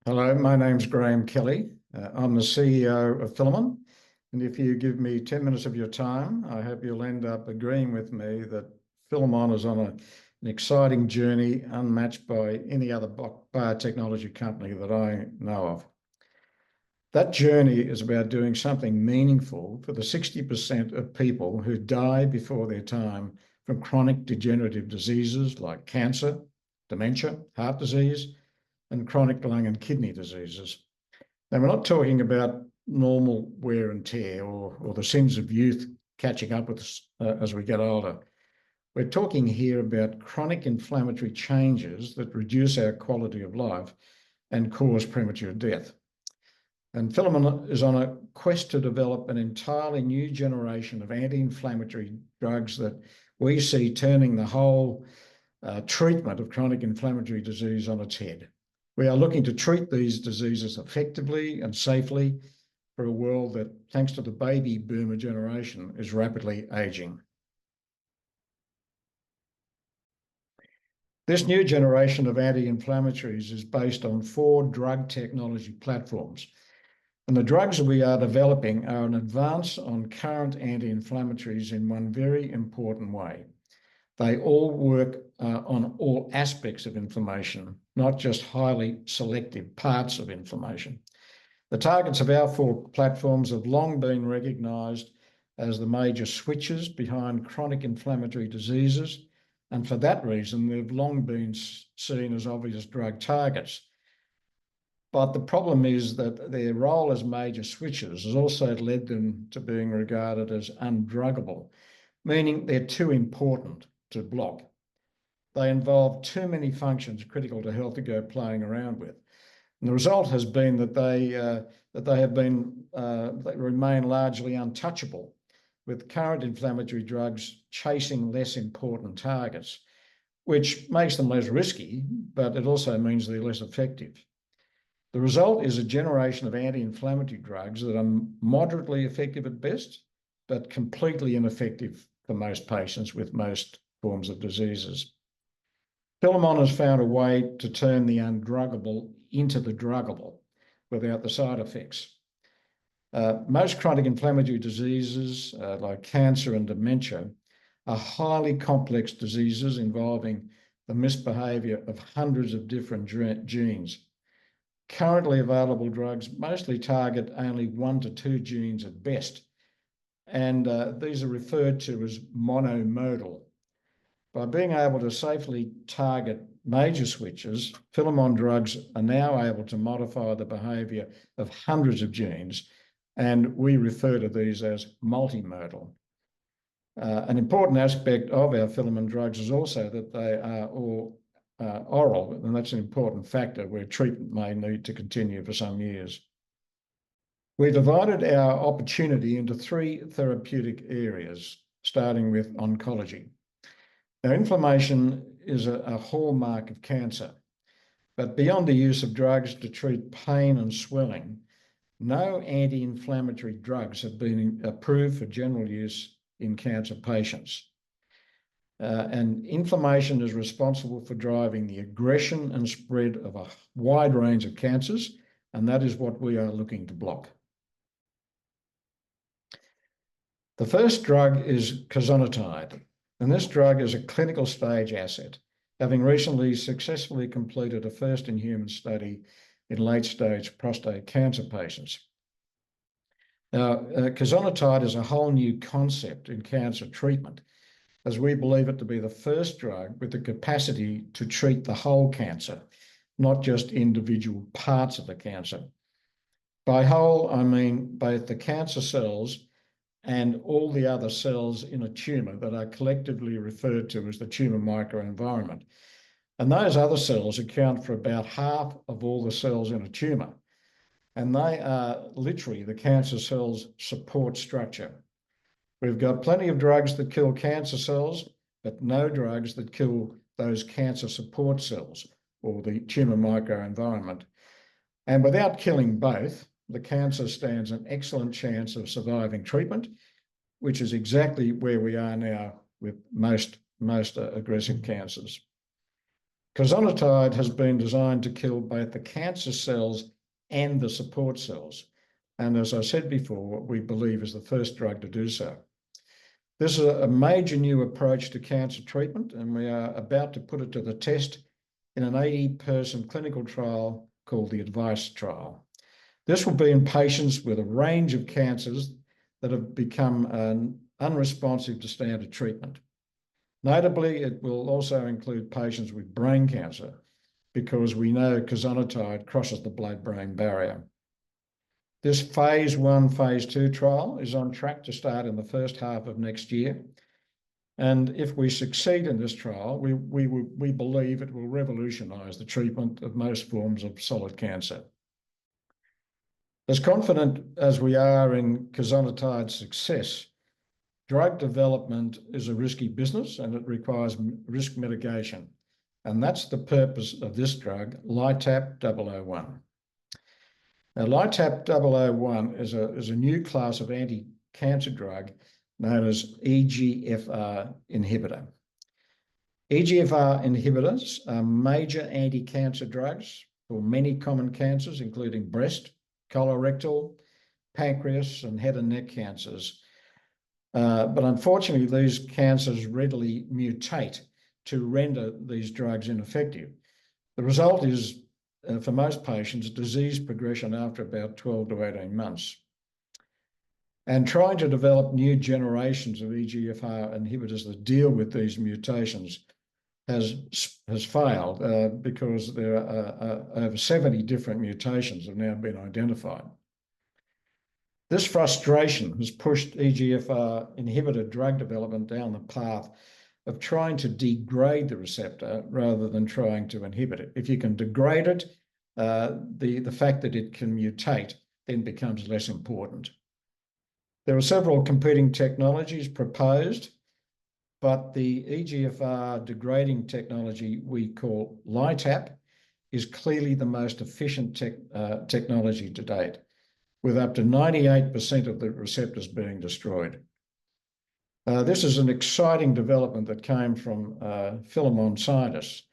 Hello, my name's Graham Kelly. I'm the CEO of Filamon, and if you give me 10 minutes of your time, I hope you'll end up agreeing with me that Filamon is on an exciting journey unmatched by any other biotechnology company that I know of. That journey is about doing something meaningful for the 60% of people who die before their time from chronic degenerative diseases like cancer, dementia, heart disease, and chronic lung and kidney diseases. Now, we're not talking about normal wear and tear or the sins of youth catching up with us as we get older. We're talking here about chronic inflammatory changes that reduce our quality of life and cause premature death. And Filamon is on a quest to develop an entirely new generation of anti-inflammatory drugs that we see turning the whole treatment of chronic inflammatory disease on its head. We are looking to treat these diseases effectively and safely for a world that, thanks to the baby boomer generation, is rapidly aging. This new generation of anti-inflammatories is based on 4 drug technology platforms. And the drugs we are developing are an advance on current anti-inflammatories in one very important way. They all work on all aspects of inflammation, not just highly selective parts of inflammation. The targets of our 4 platforms have long been recognised as the major switches behind chronic inflammatory diseases, and for that reason, they've long been seen as obvious drug targets. But the problem is that their role as major switches has also led them to being regarded as undruggable, meaning they're too important to block. They involve too many functions critical to health to go playing around with. And the result has been that they remain largely untouchable, with current inflammatory drugs chasing less important targets, which makes them less risky, but it also means they're less effective. The result is a generation of anti-inflammatory drugs that are moderately effective at best, but completely ineffective for most patients with most forms of diseases. Filamon has found a way to turn the undruggable into the druggable without the side effects. Most chronic inflammatory diseases like cancer and dementia are highly complex diseases involving the misbehavior of hundreds of different genes. Currently available drugs mostly target only 1 to 2 genes at best, and these are referred to as monomodal. By being able to safely target major switches, Filamon drugs are now able to modify the behaviour of hundreds of genes, and we refer to these as multimodal. An important aspect of our Filamon drugs is also that they are all oral, and that's an important factor where treatment may need to continue for some years. We divided our opportunity into 3 therapeutic areas, starting with oncology. Now, inflammation is a hallmark of cancer, but beyond the use of drugs to treat pain and swelling, no anti-inflammatory drugs have been approved for general use in cancer patients. And inflammation is responsible for driving the aggression and spread of a wide range of cancers, and that is what we are looking to block. The first drug is casonatide, and this drug is a clinical stage asset, having recently successfully completed a first-in-human study in late-stage prostate cancer patients. Now, casonatide is a whole new concept in cancer treatment, as we believe it to be the first drug with the capacity to treat the whole cancer, not just individual parts of the cancer. By whole, I mean both the cancer cells and all the other cells in a tumour that are collectively referred to as the tumour microenvironment. And those other cells account for about half of all the cells in a tumour. And they are literally the cancer cell's support structure. We've got plenty of drugs that kill cancer cells, but no drugs that kill those cancer support cells or the tumour microenvironment. And without killing both, the cancer stands an excellent chance of surviving treatment, which is exactly where we are now with most aggressive cancers. Casonatide has been designed to kill both the cancer cells and the support cells. And as I said before, we believe is the first drug to do so. This is a major new approach to cancer treatment, and we are about to put it to the test in an 80-person clinical trial called the ADVICE trial. This will be in patients with a range of cancers that have become unresponsive to standard treatment. Notably, it will also include patients with brain cancer because we know casonatide crosses the blood-brain barrier. This phase 1, phase 2 trial is on track to start in the first half of next year. And if we succeed in this trial, we believe it will revolutionise the treatment of most forms of solid cancer. As confident as we are in casonatide's success, drug development is a risky business and it requires risk mitigation. And that's the purpose of this drug, LITAP-001. Now, LITAP-001 is a new class of anti-cancer drug known as EGFR inhibitor. EGFR inhibitors are major anti-cancer drugs for many common cancers, including breast, colorectal, pancreas, and head and neck cancers. But unfortunately, these cancers readily mutate to render these drugs ineffective. The result is, for most patients, disease progression after about 12 to 18 months. And trying to develop new generations of EGFR inhibitors that deal with these mutations has failed because there are over 70 different mutations have now been identified. This frustration has pushed EGFR inhibitor drug development down the path of trying to degrade the receptor rather than trying to inhibit it. If you can degrade it, the fact that it can mutate then becomes less important. There are several competing technologies proposed, but the EGFR degrading technology we call LITAP is clearly the most efficient technology to date, with up to 98% of the receptors being destroyed. This is an exciting development that came from Filamon scientists,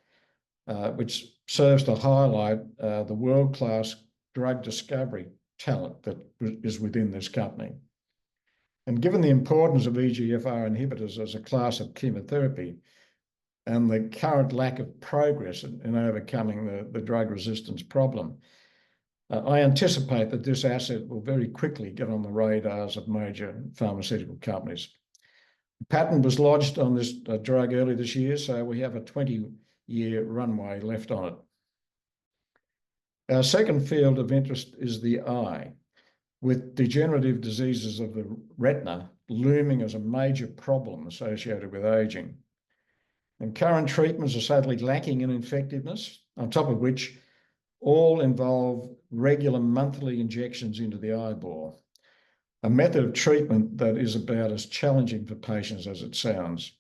which serves to highlight the world-class drug discovery talent that is within this company. And given the importance of EGFR inhibitors as a class of chemotherapy and the current lack of progress in overcoming the drug resistance problem, I anticipate that this asset will very quickly get on the radars of major pharmaceutical companies. The patent was lodged on this drug early this year, so we have a 20-year runway left on it. Our second field of interest is the eye, with degenerative diseases of the retina looming as a major problem associated with aging. And current treatments are sadly lacking in effectiveness, on top of which all involve regular monthly injections into the eyeball, a method of treatment that is about as challenging for patients as it sounds.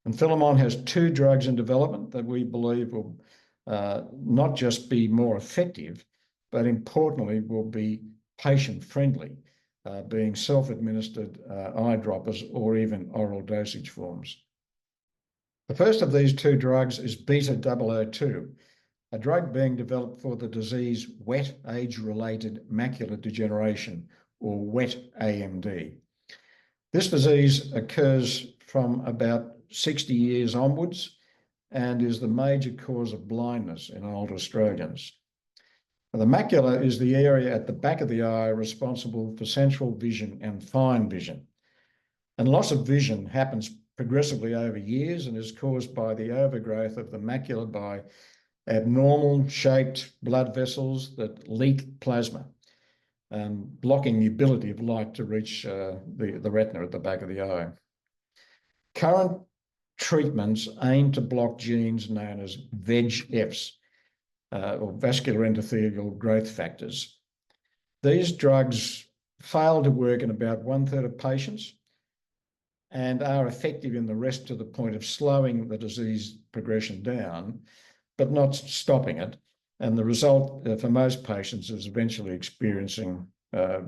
And Filamon has 2 drugs in development that we believe will not just be more effective, but importantly will be patient-friendly, being self-administered eye droppers or even oral dosage forms. The first of these 2 drugs is beta-002, a drug being developed for the disease wet age-related macular degeneration, or wet AMD. This disease occurs from about 60 years onwards and is the major cause of blindness in older Australians. The macula is the area at the back of the eye responsible for central vision and fine vision. And loss of vision happens progressively over years and is caused by the overgrowth of the macula by abnormal shaped blood vessels that leak plasma, blocking the ability of light to reach the retina at the back of the eye. Current treatments aim to block genes known as VEGFs, or vascular endothelial growth factors. These drugs fail to work in about 1/3 of patients and are effective in the rest to the point of slowing the disease progression down, but not stopping it. And the result for most patients is eventually experiencing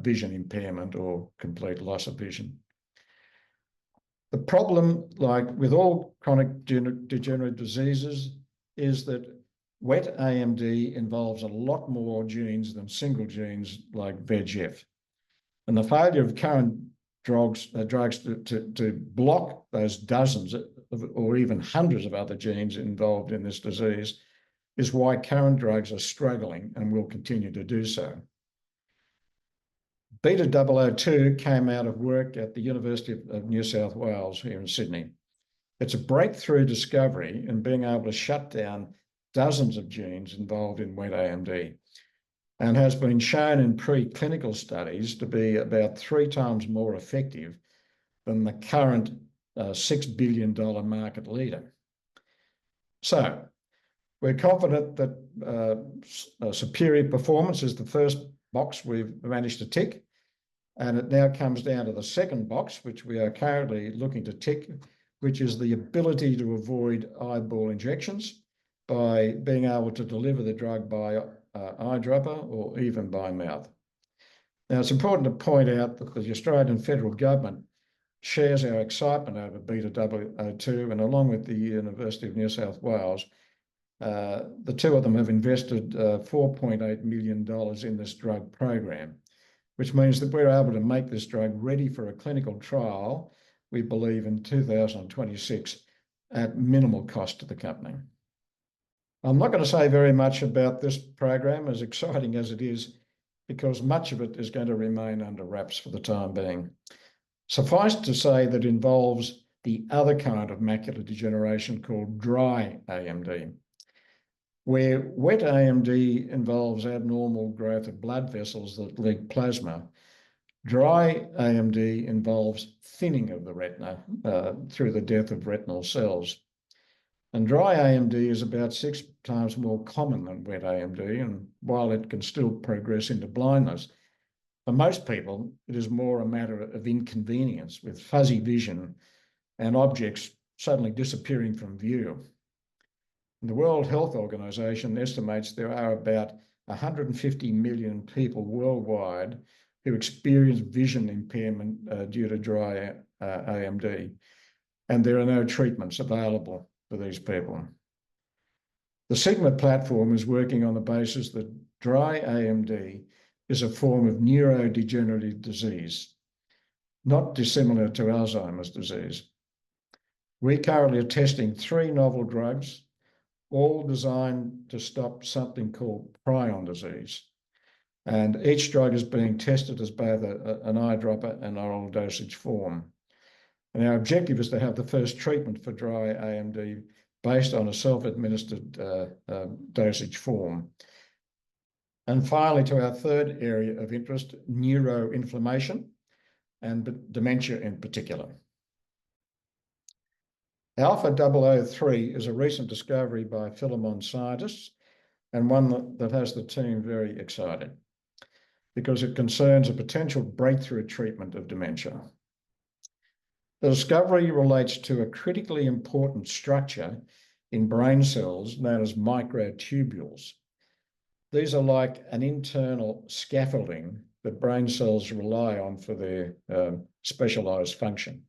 vision impairment or complete loss of vision. The problem, like with all chronic degenerative diseases, is that wet AMD involves a lot more genes than single genes like VEGF. And the failure of current drugs to block those dozens or even hundreds of other genes involved in this disease is why current drugs are struggling and will continue to do so. Beta-002 came out of work at the University of New South Wales here in Sydney. It's a breakthrough discovery in being able to shut down dozens of genes involved in wet AMD, and has been shown in preclinical studies to be about 3 times more effective than the current $6 billion market leader. So we're confident that superior performance is the first box we've managed to tick, and it now comes down to the second box, which we are currently looking to tick, which is the ability to avoid eyeball injections by being able to deliver the drug by eyedropper or even by mouth. Now, it's important to point out that the Australian federal government shares our excitement over Beta-002, and along with the University of New South Wales, the two of them have invested $4.8 million in this drug program, which means that we're able to make this drug ready for a clinical trial, we believe, in 2026 at minimal cost to the company. I'm not going to say very much about this program, as exciting as it is, because much of it is going to remain under wraps for the time being. Suffice to say that it involves the other kind of macular degeneration called dry AMD, where wet AMD involves abnormal growth of blood vessels that leak plasma. Dry AMD involves thinning of the retina through the death of retinal cells. And dry AMD is about 6 times more common than wet AMD, and while it can still progress into blindness, for most people, it is more a matter of inconvenience, with fuzzy vision and objects suddenly disappearing from view. The World Health Organization estimates there are about 150 million people worldwide who experience vision impairment due to dry AMD, and there are no treatments available for these people. The Sigma platform is working on the basis that dry AMD is a form of neurodegenerative disease, not dissimilar to Alzheimer's disease. We currently are testing 3 novel drugs, all designed to stop something called prion disease. And each drug is being tested as both an eyedropper and oral dosage form. And our objective is to have the first treatment for dry AMD based on a self-administered dosage form. And finally, to our third area of interest, neuroinflammation and dementia in particular. Alpha-003 is a recent discovery by Filamon scientists, and one that has the team very excited because it concerns a potential breakthrough treatment of dementia. The discovery relates to a critically important structure in brain cells known as microtubules. These are like an internal scaffolding that brain cells rely on for their specialized function.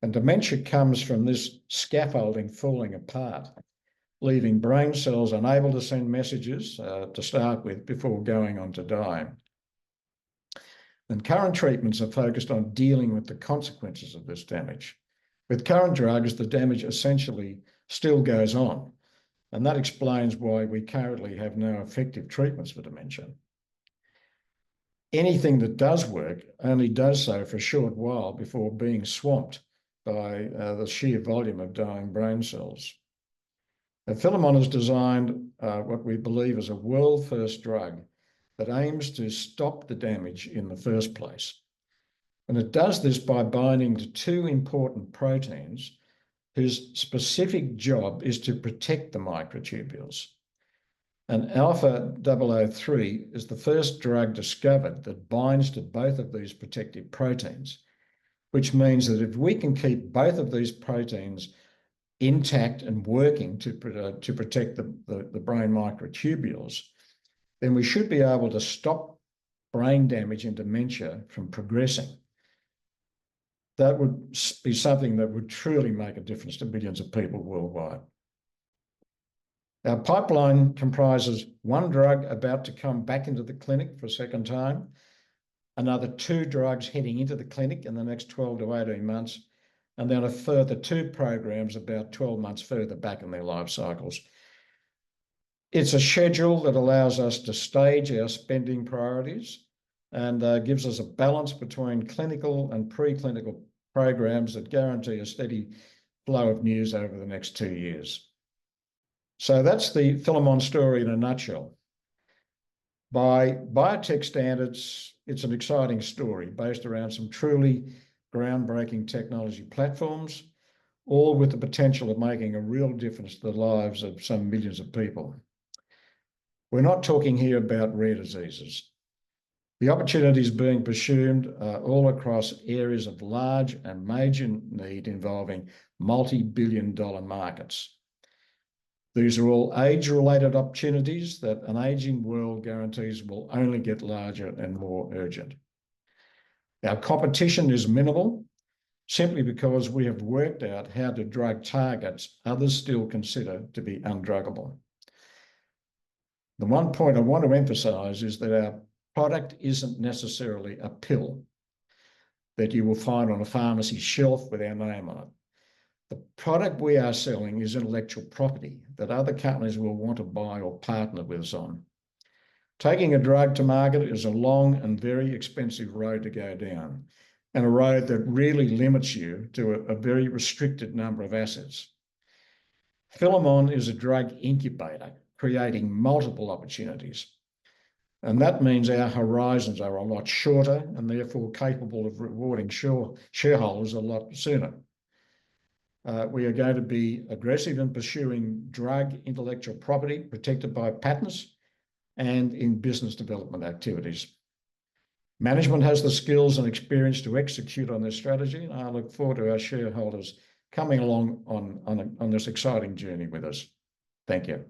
And dementia comes from this scaffolding falling apart, leaving brain cells unable to send messages to start with before going on to die. And current treatments are focused on dealing with the consequences of this damage. With current drugs, the damage essentially still goes on, and that explains why we currently have no effective treatments for dementia. Anything that does work only does so for a short while before being swamped by the sheer volume of dying brain cells. Filamon has designed what we believe is a world-first drug that aims to stop the damage in the first place. And it does this by binding to 2 important proteins whose specific job is to protect the microtubules. And Alpha-003 is the first drug discovered that binds to both of these protective proteins, which means that if we can keep both of these proteins intact and working to protect the brain microtubules, then we should be able to stop brain damage and dementia from progressing. That would be something that would truly make a difference to millions of people worldwide. Our pipeline comprises one drug about to come back into the clinic for a second time, another 2 drugs heading into the clinic in the next 12 to 18 months, and then a further 2 programs about 12 months further back in their life cycles. It's a schedule that allows us to stage our spending priorities and gives us a balance between clinical and preclinical programs that guarantee a steady flow of news over the next 2 years. So that's the Filamon story in a nutshell. By biotech standards, it's an exciting story based around some truly groundbreaking technology platforms, all with the potential of making a real difference to the lives of some millions of people. We're not talking here about rare diseases. The opportunities being pursued are all across areas of large and major need involving multi-billion-dollar markets. These are all age-related opportunities that an aging world guarantees will only get larger and more urgent. Our competition is minimal, simply because we have worked out how to drug targets others still consider to be undruggable. The one point I want to emphasise is that our product isn't necessarily a pill that you will find on a pharmacy shelf with our name on it. The product we are selling is intellectual property that other companies will want to buy or partner with us on. Taking a drug to market is a long and very expensive road to go down, and a road that really limits you to a very restricted number of assets. Filamon is a drug incubator, creating multiple opportunities. And that means our horizons are a lot shorter and therefore capable of rewarding shareholders a lot sooner. We are going to be aggressive in pursuing drug intellectual property protected by patents and in business development activities. Management has the skills and experience to execute on this strategy, and I look forward to our shareholders coming along on this exciting journey with us. Thank you.